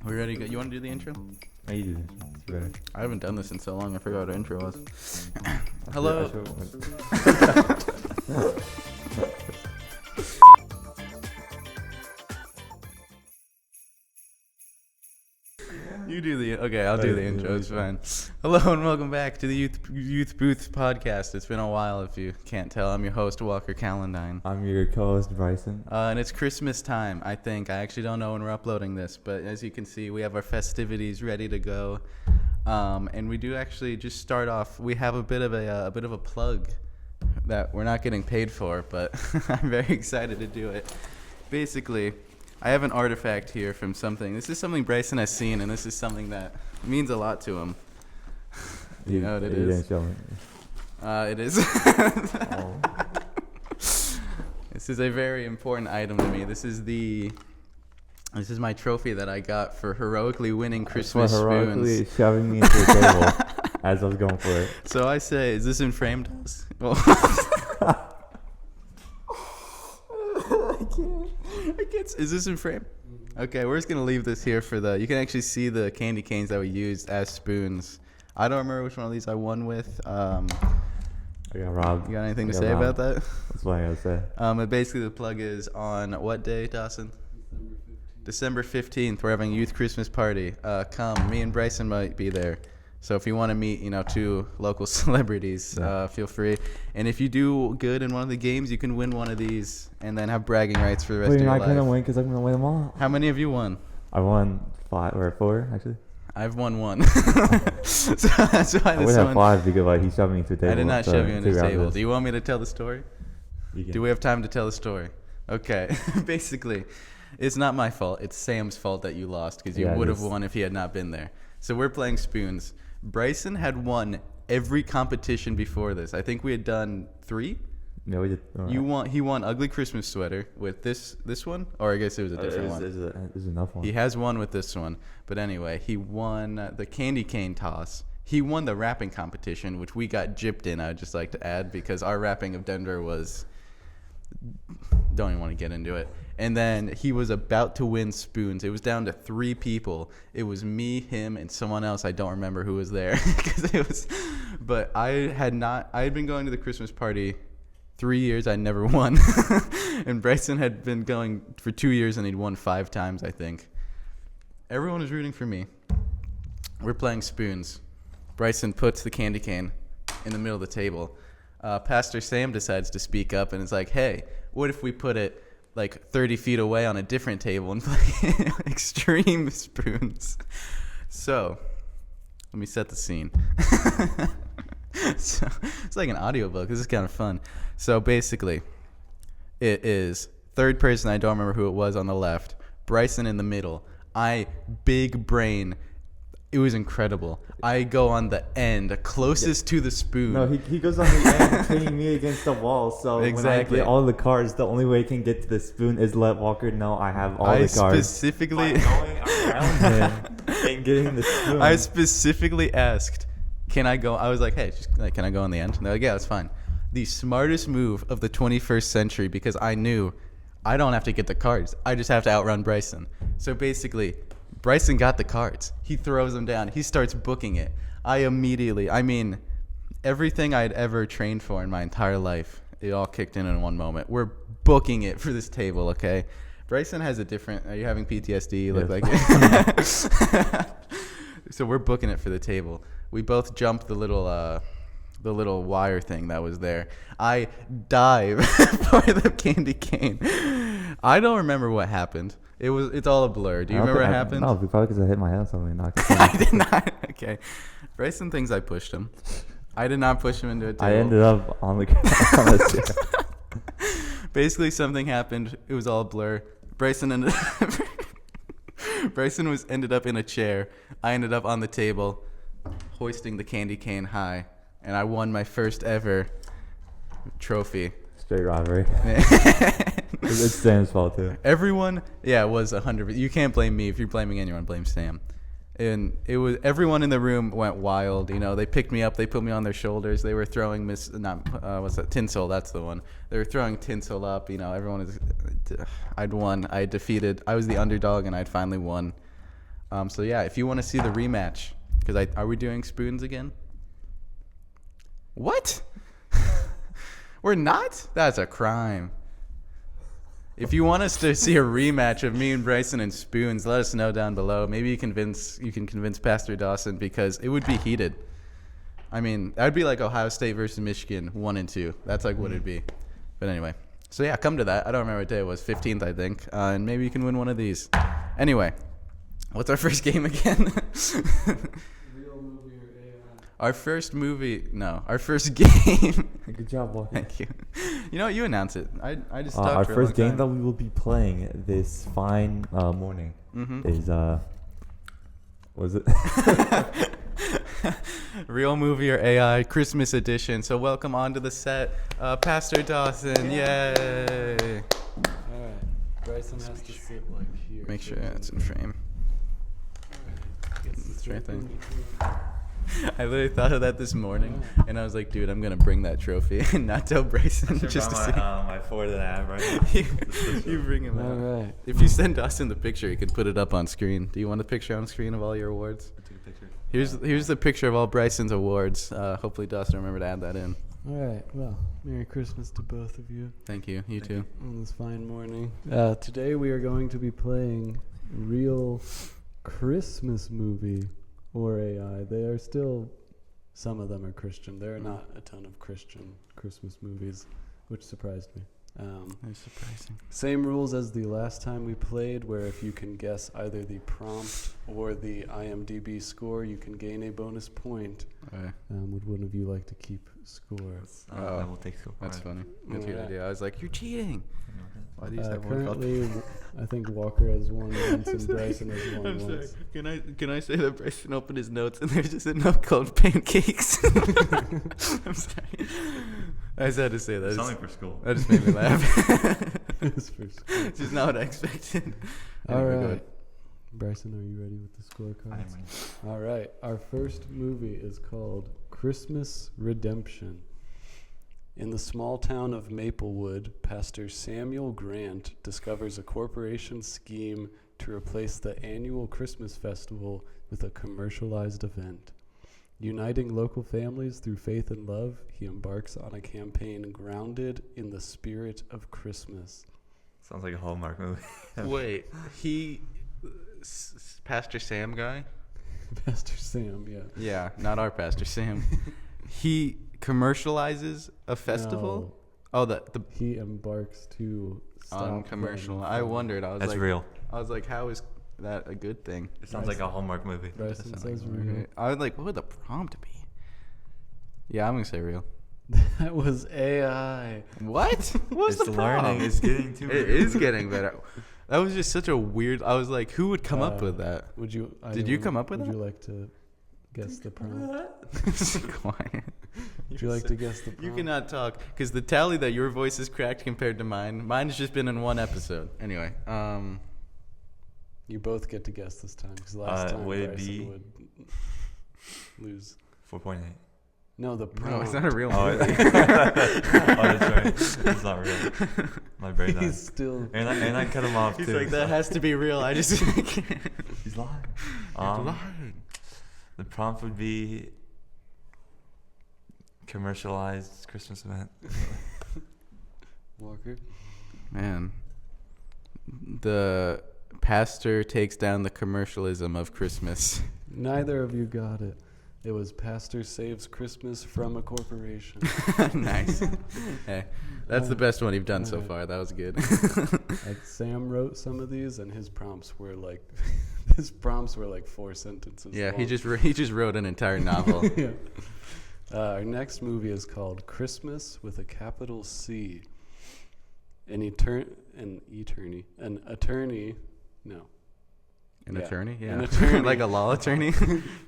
We ready to go? You want to do the intro? You do this. It's better. I haven't done this in so long. I forgot what our intro was. Hello. You do the okay. I'll do the intro. It's fine. Hello and welcome back to the Youth Booth podcast. It's been a while. If you can't tell, I'm your host Walker Calendine. I'm your co-host Bryson. And it's Christmas time. I think I actually don't know when we're uploading this, but as you can see, we have our festivities ready to go. And we do actually just start off. We have a bit of a plug that we're not getting paid for, but I'm very excited to do it. Basically, I have an artifact here from something. This is something Bryson has seen, and this is something that means a lot to him. You know what it is? Didn't show me. It is. Oh. This is a very important item to me. This is my trophy that I got for heroically winning Christmas For heroically spoons. shoving me into the table as I was going for it. So I say, is this in framed? Well, I can't. Is this in frame? Okay, we're just gonna leave this here for the. You can actually see the candy canes that we used as spoons. I don't remember which one of these I won with. I got robbed. You got anything to say about that? That's what I gotta say. But basically the plug is on what day, Dawson? December 15th. We're having a youth Christmas party. Come, me and Bryson might be there. So if you want to meet, two local celebrities, feel free. And if you do good in one of the games, you can win one of these and then have bragging rights for the rest of your life. You're not gonna win because I'm gonna win them all. How many have you won? I won 5 or 4 actually. I've won 1. So that's why I this would have one. 5 because he shoved me into the table. I did not shove you into the table. Do you want me to tell the story? You can. Do we have time to tell the story? Okay. Basically, it's not my fault. It's Sam's fault that you lost because you would have won if he had not been there. So we're playing spoons. Bryson had won every competition before this. I think we had done 3. No, we did. He won Ugly Christmas Sweater with this one, or I guess it was a different one. There's enough one. He has one with this one, but anyway, he won the candy cane toss. He won the rapping competition, which we got gypped in. I'd just like to add because our rapping of Denver was. Don't even want to get into it. And then he was about to win spoons. It was down to 3 people. It was me, him, and someone else. I don't remember who was there because it was. But I had been going to the Christmas party 3 years. I never won, and Bryson had been going for 2 years and he'd won 5 times. I think. Everyone was rooting for me. We're playing spoons. Bryson puts the candy cane in the middle of the table. Pastor Sam decides to speak up and is like, hey, what if we put it like 30 feet away on a different table and play extreme spoons? So, let me set the scene. So, it's like an audiobook. This is kind of fun. So basically, it is third person, I don't remember who it was on the left, Bryson in the middle, big brain. It was incredible. I go on the end, closest to the spoon. No, he goes on the end, pinning me against the wall. So exactly. When I get all the cards, the only way I can get to the spoon is let Walker know I have all the cards. I specifically going around him and getting the spoon. I specifically asked, "Can I go?" I was like, "Hey, can I go on the end?" And they're like, "Yeah, that's fine." The smartest move of the 21st century because I knew I don't have to get the cards. I just have to outrun Bryson. So basically. Bryson got the cards. He throws them down. He starts booking it. Everything I'd ever trained for in my entire life, it all kicked in one moment. We're booking it for this table, okay? Bryson has a different... Are you having PTSD? You look like it. So we're booking it for the table. We both jumped the little wire thing that was there. I dive for the candy cane. I don't remember what happened. It's all a blur. Do you remember what happened? No, probably because I hit my head on something and knocked it down. I did not. Okay. Bryson thinks I pushed him. I did not push him into a table. I ended up on the chair. Basically, something happened. It was all a blur. Bryson ended up in a chair. I ended up on the table, hoisting the candy cane high, and I won my first ever trophy. Straight robbery. It's Sam's fault too. Everyone, it was 100%. You can't blame me. If you're blaming anyone, blame Sam. And it was everyone in the room went wild. They picked me up. They put me on their shoulders. They were throwing tinsel. That's the one. They were throwing tinsel up. Everyone is. I'd won. I was the underdog, and I'd finally won. So yeah, if you want to see the rematch, because are we doing spoons again? What? We're not? That's a crime. If you want us to see a rematch of me and Bryson and spoons, let us know down below. Maybe you can convince Pastor Dawson, because it would be heated. I mean, that would be like Ohio State versus Michigan 1 and 2. That's like what it'd be. But anyway, so yeah, come to that. I don't remember what day it was. 15th, I think. And maybe you can win one of these. Anyway, what's our first game again? Real movie or AI? Our first game. Good job, Walker. Thank you. You know what? You announce it. I just talked Our for a first long game that time. we will be playing this fine morning is was it? Real movie or AI Christmas edition. So welcome onto the set, Pastor Dawson. Yay! Alright. Bryson has to sit like here. Make sure it's in frame. It's right there. I literally thought of that this morning, and I was like, dude, I'm gonna bring that trophy and not tell Bryson just to see. My 4.5 right. You bring him out. Alright. If you send Dawson the picture, he could put it up on screen. Do you want a picture on screen of all your awards? I took a picture. Here's the picture of all Bryson's awards. Hopefully Dawson remember to add that in. Alright, well, Merry Christmas to both of you Thank you. You too. on this fine morning. Today we are going to be playing Real Christmas Movie or AI. They are still, some of them are Christian. There are not a ton of Christian Christmas movies, which surprised me. That's surprising. Same rules as the last time we played, where if you can guess either the prompt or the IMDb score, you can gain a bonus point. Okay. Would one of you like to keep score? I will take score. That's funny. That's a good Alright. idea. I was like, you're cheating. Why do you have one called? Currently, I think Walker has won once and Bryson has won I'm sorry. once. Can I say that Bryson opened his notes and there's just a note called pancakes? I'm sorry. I just had to say that. Something for school. That just made me laugh. It's for sure. It's just not what I expected. All Anyway, go right. ahead. Bryson, are you ready with the I scorecards? am. All right. Our first movie is called Christmas Redemption. In the small town of Maplewood, Pastor Samuel Grant discovers a corporation scheme to replace the annual Christmas festival with a commercialized event. Uniting local families through faith and love, he embarks on a campaign grounded in the spirit of Christmas. Sounds like a Hallmark movie. Wait, Pastor Sam guy? Pastor Sam, yeah. Yeah, not our Pastor Sam. He commercializes a festival? No, Oh, the he embarks to stop on them commercial. from- I wondered. I was That's like, real. I was like, how is that a good thing? It sounds like a Hallmark movie. Bryson That says sounds real. right. I was like, what would the prompt be? Yeah, I'm gonna say real. That was AI. What? What's It's the learning. prompt? It's getting too. It is getting better. That was just such a weird. I was like, who would come up with that? Would you? Did you come up with Would that? you like to guess the prompt? Quiet. Would you like to guess the prompt? You cannot talk because the tally that your voice is cracked compared to mine. Mine has just been in one episode. Anyway, You both get to guess this time because last time would it Bryson be- would lose. 4.8. No, the no, prompt. it's not a real Oh, movie. that's right. It's not real. My brain. He's still. And I cut him off He's too. like, that has to be real. I just can't. He's lying. lying. The prompt would be commercialized Christmas event. Walker. Man, the pastor takes down the commercialism of Christmas. Neither of you got it. It was Pastor Saves Christmas from a Corporation. Nice. Hey, that's the best one you've done so Alright. far. That was good. Like Sam wrote some of these, and his prompts were like, 4 sentences. Yeah, long. he just wrote an entire novel. Yeah. Our next movie is called Christmas with a capital C. An attorney. An Yeah. attorney? Yeah. An attorney. Like a law attorney?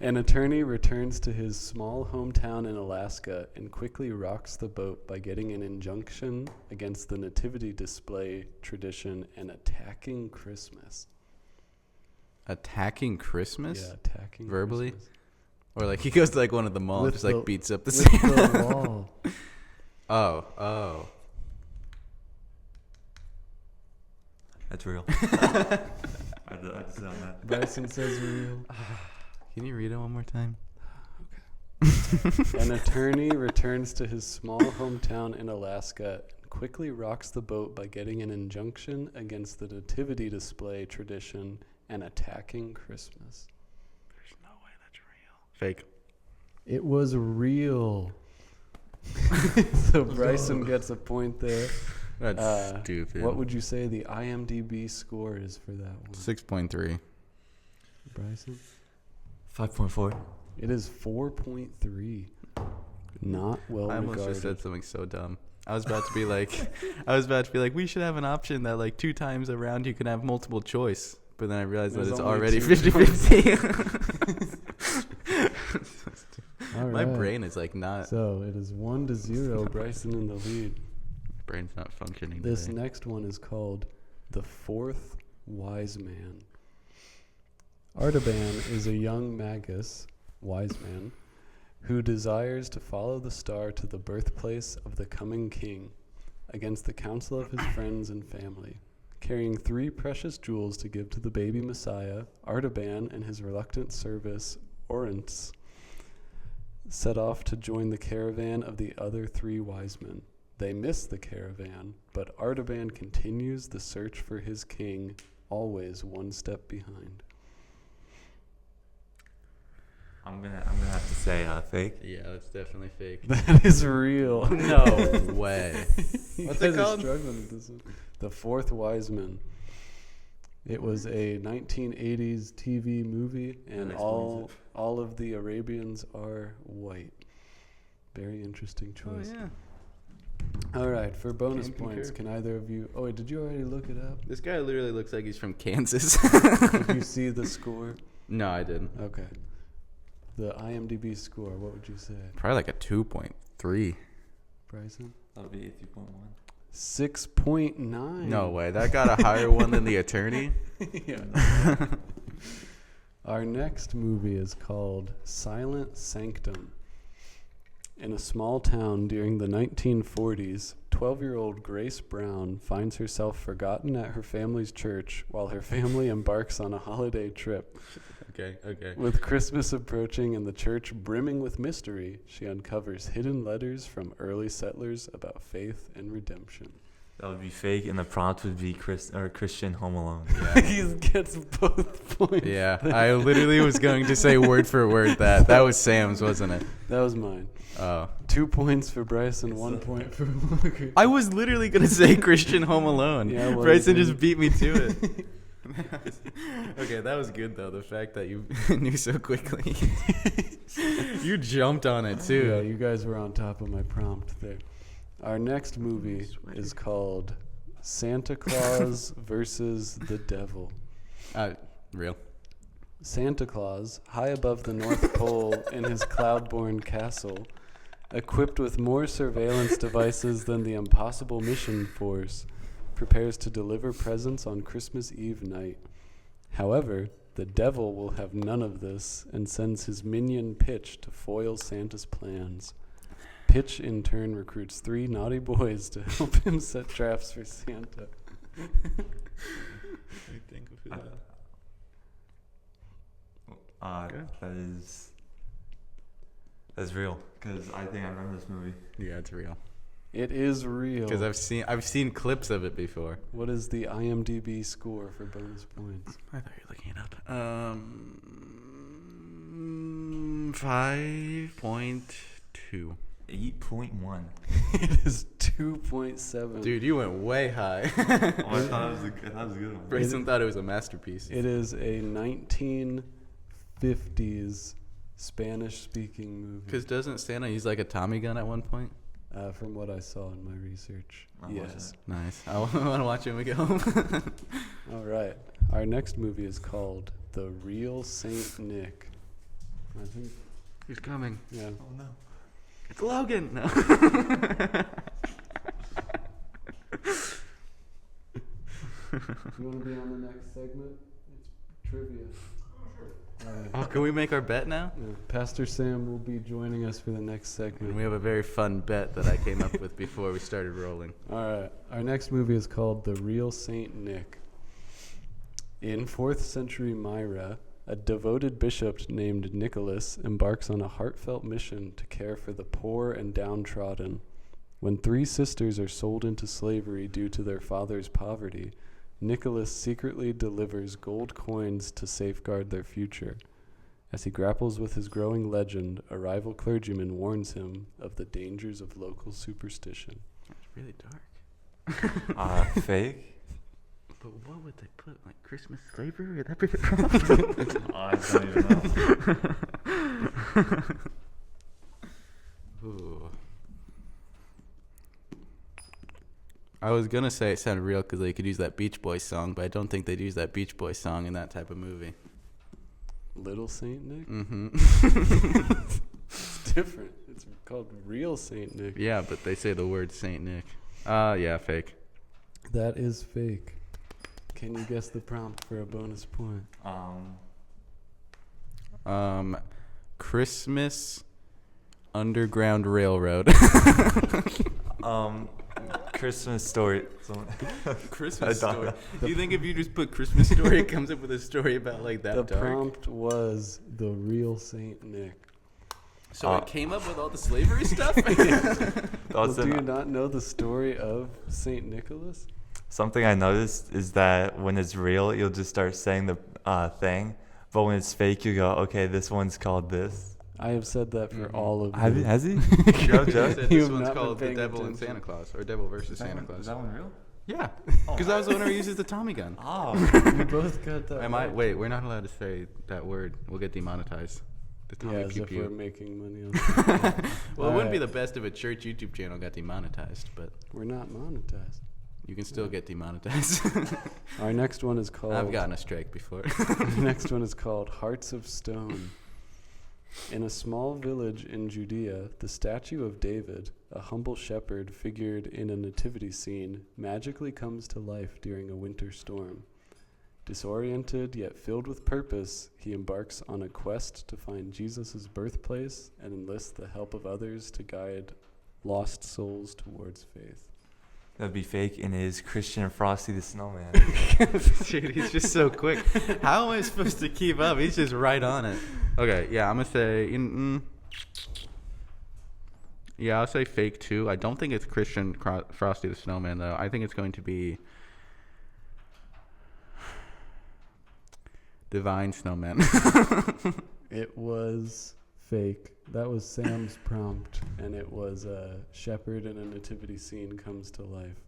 An attorney returns to his small hometown in Alaska and quickly rocks the boat by getting an injunction against the nativity display tradition and attacking Christmas. Attacking Christmas? Yeah, attacking Verbally? Christmas. Or like he goes to like one of the malls, With just like the- beats up the With Santa. the wall. Oh. That's real. I I just on that. Bryson says real. Can you read it one more time? An attorney returns to his small hometown in Alaska and quickly rocks the boat by getting an injunction against the nativity display tradition and attacking Christmas. There's no way that's real. Fake. It was real. So Bryson gets a point there. That's stupid. What would you say the IMDb score is for that one? 6.3. Bryson? 5.4. It is 4.3. Not well I almost regarded. just said something so dumb. I was about to be like, we should have an option that like 2 times around you can have multiple choice. But then I realized that There's it's only already 2 50-50. All My right. brain is like not. So it is 1-0. Bryson in the lead. Brain's not functioning. This today. next one is called The Fourth Wise Man. Artaban is a young magus, wise man, who desires to follow the star to the birthplace of the coming king, against the counsel of his friends and family. Carrying 3 precious jewels to give to the baby Messiah, Artaban and his reluctant servant, Orintz, set off to join the caravan of the other 3 wise men. They miss the caravan, but Artaban continues the search for his king, always one step behind. I'm gonna have to say fake. Yeah, that's definitely fake. That is real. No way. You What's guys it are called? struggling with this one. The Fourth Wise Man. It was a 1980s TV movie, and That all explains of the Arabians are white. Very interesting choice. Oh yeah. All right, for bonus Can points, concur. can either of you... Oh, wait, did you already look it up? This guy literally looks like he's from Kansas. Did you see the score? No, I didn't. Okay. The IMDb score, what would you say, Probably like a 2.3. Bryson? That would be 3.1. 6.9. No way. That got a higher one than The Attorney. Yeah. Our next movie is called Silent Sanctum. In a small town during the 1940s, 12-year-old Grace Brown finds herself forgotten at her family's church while her family embarks on a holiday trip. Okay. With Christmas approaching and the church brimming with mystery, she uncovers hidden letters from early settlers about faith and redemption. That would be fake, and the prompt would be Christian Home Alone. He gets both points. Yeah, I literally was going to say word for word that. That was Sam's, wasn't it? That was mine. Oh. 2 points for Bryson, 1 point for Walker. I was literally going to say Christian Home Alone. Yeah, well, Bryson you just beat me to it. Okay, that was good, though. The fact that you knew so quickly. You jumped on it, Yeah, too. you guys were on top of my prompt there. Our next movie is called Santa Claus versus the Devil. Real. Santa Claus, high above the North Pole in his cloud-born castle, equipped with more surveillance devices than the Impossible Mission Force, prepares to deliver presents on Christmas Eve night. However, the devil will have none of this and sends his minion Pitch to foil Santa's plans. Pitch, in turn, recruits 3 naughty boys to help him set traps for Santa. That's real, because I think I remember this movie. Yeah, it's real. It is real. Because I've seen clips of it before. What is the IMDb score for bonus points? I thought you were looking it up. 5.2. 8.1. It is 2.7. Dude, you went way high. I thought it was a good one. Bryson thought it was a masterpiece. It is a 1950s Spanish-speaking movie. Because doesn't Santa use like a Tommy gun at one point? From what I saw in my research, I'll watch yes. Nice. I want to watch it when we get home. All right. Our next movie is called The Real Saint Nick. I think, He's coming. yeah. Oh no. It's Logan. No. You want to be on the next segment? It's trivia. Oh, can we make our bet now? Yeah. Pastor Sam will be joining us for the next segment. And we have a very fun bet that I came up with before we started rolling. All right. Our next movie is called The Real Saint Nick. In 4th century Myra, a devoted bishop named Nicholas embarks on a heartfelt mission to care for the poor and downtrodden. When 3 sisters are sold into slavery due to their father's poverty, Nicholas secretly delivers gold coins to safeguard their future. As he grapples with his growing legend, a rival clergyman warns him of the dangers of local superstition. It's really dark. Fake. But what would they put? Like Christmas slavery? Would that be the problem? I don't even know. Ooh. I was gonna say it sounded real because they could use that Beach Boys song, but I don't think they'd use that Beach Boys song in that type of movie. Little Saint Nick? Mm-hmm. It's different. It's called Real Saint Nick. Yeah, but they say the word Saint Nick. Yeah, fake. That is fake. Can you guess the prompt for a bonus point? Christmas Underground Railroad. Christmas story. Christmas story. Do you think if you just put Christmas story, it comes up with a story about like that The dark? prompt was the real Saint Nick. So it came up with all the slavery stuff? Well, do you not know the story of Saint Nicholas? Something I noticed is that when it's real, you'll just start saying the thing, but when it's fake, you go, okay, this one's called this. I have said that for all of Has he? You Joe? said You this have one's not been called The paying Devil and attention. Santa Claus, or Devil versus Santa Claus. one real? Yeah, because that was the one where he uses the Tommy gun. Oh. We both got that. right. Wait, we're not allowed to say that word. We'll get demonetized. The Tommy Yeah, as pew if pew. we're making money on it. Well, it wouldn't be Alright. the best if a church YouTube channel got demonetized, but We're not monetized. you can still get demonetized. Our next one is called. I've gotten a strike before. The next one is called Hearts of Stone. In a small village in Judea, the statue of David, a humble shepherd figured in a nativity scene, magically comes to life during a winter storm. Disoriented yet filled with purpose, he embarks on a quest to find Jesus' birthplace and enlists the help of others to guide lost souls towards faith. That'd be fake, and it is Christian Frosty the Snowman. Dude, he's just so quick. How am I supposed to keep up? He's just right on it. Okay, yeah, I'm going to say... yeah, I'll say fake too. I don't think it's Christian Frosty the Snowman, though. I think it's going to be... Divine Snowman. It was fake. That was Sam's prompt, and it was a shepherd in a nativity scene comes to life.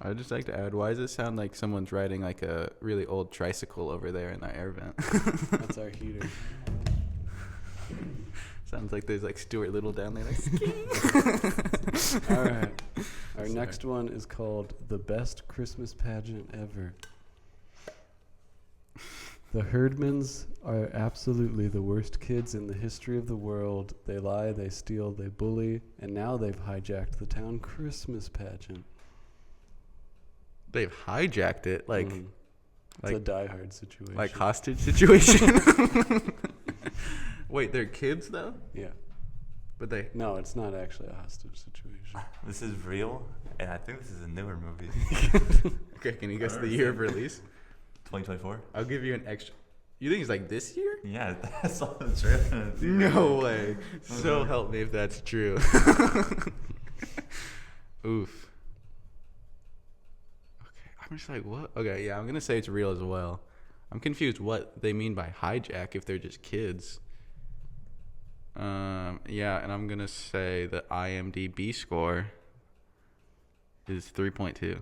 I'd just like to add, why does it sound like someone's riding like a really old tricycle over there in that air vent? That's our heater. Sounds like there's like Stuart Little down there. Like, All right. Our Sorry. next one is called The Best Christmas Pageant Ever. The Herdmans are absolutely the worst kids in the history of the world. They lie, they steal, they bully, and now they've hijacked the town Christmas pageant. They've hijacked it, like It's like- a Die-Hard situation. like hostage situation. Wait, they're kids though? Yeah. But they... No, it's not actually a hostage situation. This is real, and I think this is a newer movie. Okay, can you guess the year of release? 2024? I'll give you an extra... You think it's like this year? Yeah, that's all the trailer. No way. So help me if that's true. Oof. Okay, I'm just like, what? Okay, yeah, I'm going to say it's real as well. I'm confused what they mean by hijack if they're just kids. Yeah, and I'm going to say the IMDb score is 3.2.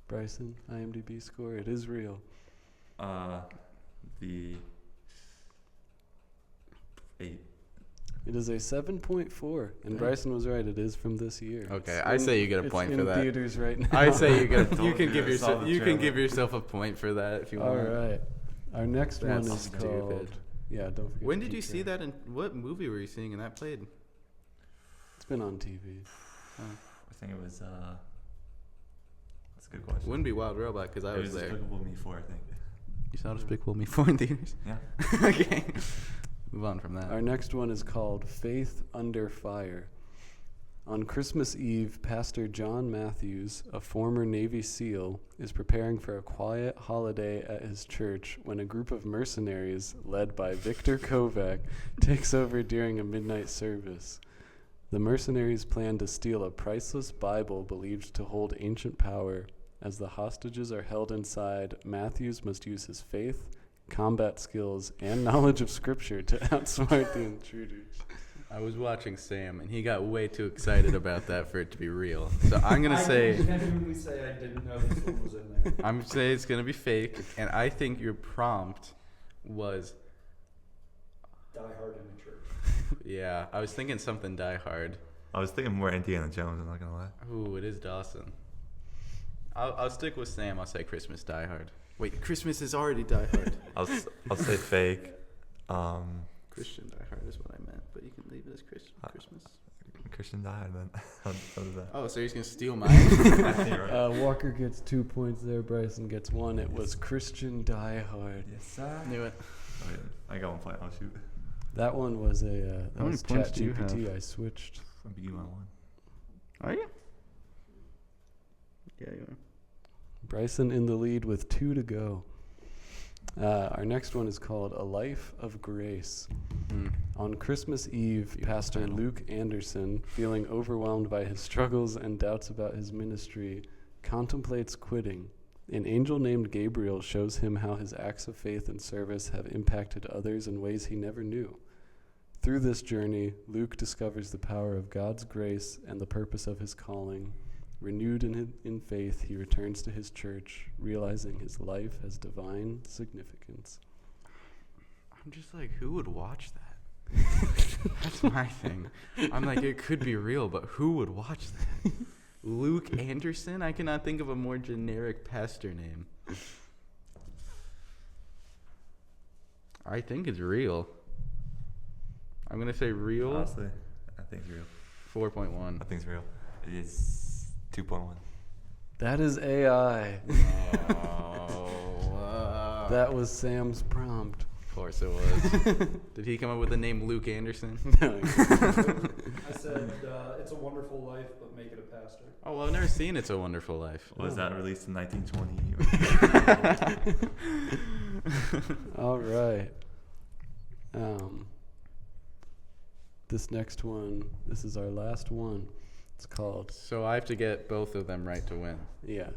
Bryson, IMDb score, it is real. The 8. It is a 7.4, and Bryson was right. It is from this year. Okay, It's I say you get a point it's for in that. theaters right now. I say you get. Told You can you give I saw yourself. the You can trailer. give yourself a point for that if you All want. right. Our next That's one is stupid. called. Yeah, don't forget. When to did you keep see track. that? And what movie were you seeing? And that played. It's been on TV. I think it was, that's a good question. Wouldn't be Wild Robot because I It was there. Despicable Me 4, I think. You saw Despicable Me 4 in theaters. Yeah. Okay. Move on from that. Our next one is called Faith Under Fire. On Christmas Eve, Pastor John Matthews, a former Navy SEAL, is preparing for a quiet holiday at his church when a group of mercenaries, led by Victor Kovac, takes over during a midnight service. The mercenaries plan to steal a priceless Bible believed to hold ancient power. As the hostages are held inside, Matthews must use his faith, combat skills, and knowledge of Scripture to outsmart the intruders. I was watching Sam, and he got way too excited about that for it to be real. So I'm going to say... I genuinely say I didn't know this one was in there. I'm going to say it's going to be fake, and I think your prompt was... Die Hard in the church. Yeah, I was thinking something Die Hard. I was thinking more Indiana Jones, I'm not going to lie. Ooh, it is Dawson. I'll stick with Sam. I'll say Christmas Die Hard. Wait, Christmas is already Die Hard. I'll say fake. Christian Die Hard is what I meant, but you can leave it as Christmas. Christian Die Hard then. How does that? Oh, so he's going to steal mine? I think you're right. Walker gets 2 points there. Bryson gets 1. It was Christian Die Hard. Yes, sir. Knew it. Oh, yeah. I got 1 point. Oh, shoot. That one was that How many was points do you ChatGPT. I switched. I'll be you on 1. Are you? Yeah, you are. Bryson in the lead with 2 to go. Our next one is called A Life of Grace. On Christmas Eve, Pastor Luke Anderson, feeling overwhelmed by his struggles and doubts about his ministry, contemplates quitting. An angel named Gabriel shows him how his acts of faith and service have impacted others in ways he never knew. Through this journey, Luke discovers the power of God's grace and the purpose of his calling. Renewed in faith, he returns to his church, realizing his life has divine significance. I'm just like, who would watch that? That's my thing. I'm like, it could be real, but who would watch that? Luke Anderson? I cannot think of a more generic pastor name. I think it's real. I'm going to say real. Honestly, I think it's real. 4.1. I think it's real. It is 2.1. That is AI. Oh, That was Sam's prompt. Of course it was. Did he come up with the name Luke Anderson? No. I said, it's a wonderful life, but make it a pastor. Oh, well, I've never seen It's a Wonderful Life. Was that released in 1920? All right. This next one, this is our last one. It's called, So I have to get both of them right to win. yeah,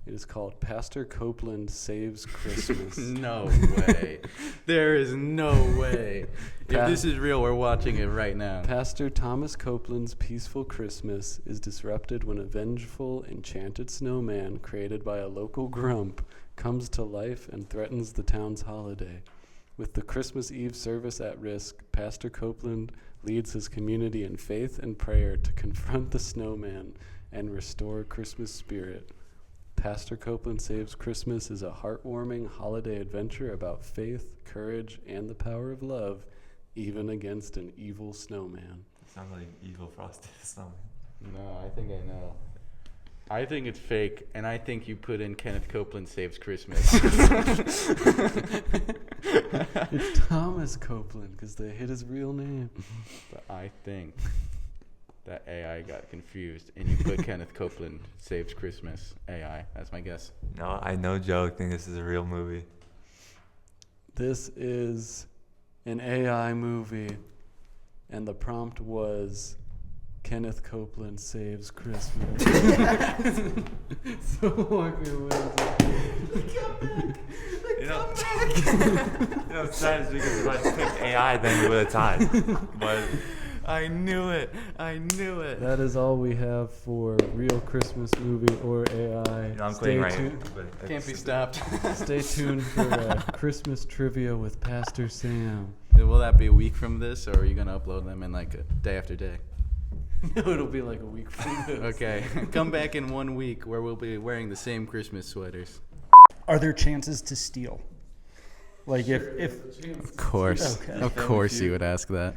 it is called Pastor Copeland Saves Christmas. No way. There is no way. If this is real, we're watching it right now. Pastor Thomas Copeland's peaceful Christmas is disrupted when a vengeful, enchanted snowman created by a local grump comes to life and threatens the town's holiday. With the Christmas Eve service at risk, Pastor Copeland leads his community in faith and prayer to confront the snowman and restore Christmas spirit. Pastor Copeland Saves Christmas is a heartwarming holiday adventure about faith, courage, and the power of love, even against an evil snowman. Sounds like evil frosted snowman. No, I think I know. I think it's fake, and I think you put in Kenneth Copeland Saves Christmas. It's Thomas Copeland, because they hit his real name. But I think that AI got confused, and you put Kenneth Copeland Saves Christmas AI. That's my guess. No, I no joke think this is a real movie. This is an AI movie, and the prompt was Kenneth Copeland Saves Christmas. So Walker wins. It's sad because if I picked AI, then we would have tied. But I knew it. I knew it. That is all we have for Real Christmas Movie or AI. I'm quitting right tuned. here. But Can't be stopped. Stay tuned for Christmas trivia with Pastor Sam. Will that be a week from this, or are you going to upload them in like a day after day? No, it'll be like a week from this. Okay. Come back in 1 week where we'll be wearing the same Christmas sweaters. Are there chances to steal? Like if Of course. Okay. Of course you would ask that.